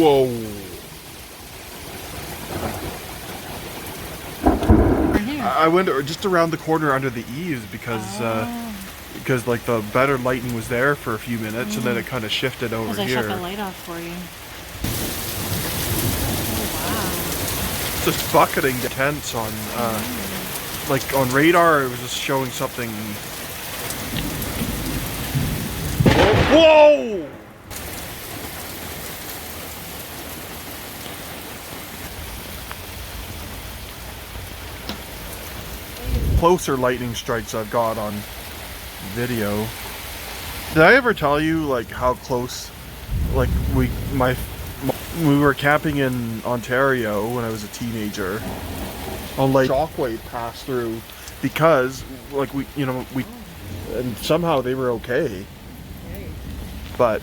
Whoa. I went just around the corner under the eaves because like the better lighting was there for a few minutes and then it kind of shifted over here. Because I shut the light off for you. Oh, wow. Just bucketing the tents on, like on radar, it was just showing something. Whoa! Closer lightning strikes I've got on video. Did I ever tell you like how close, like we were camping in Ontario when I was a teenager on like shockwave passed through because like we and somehow they were okay, but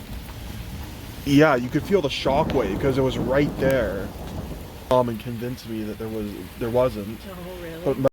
yeah, you could feel the shockwave because it was right there. And convinced me that there wasn't. Oh, really? But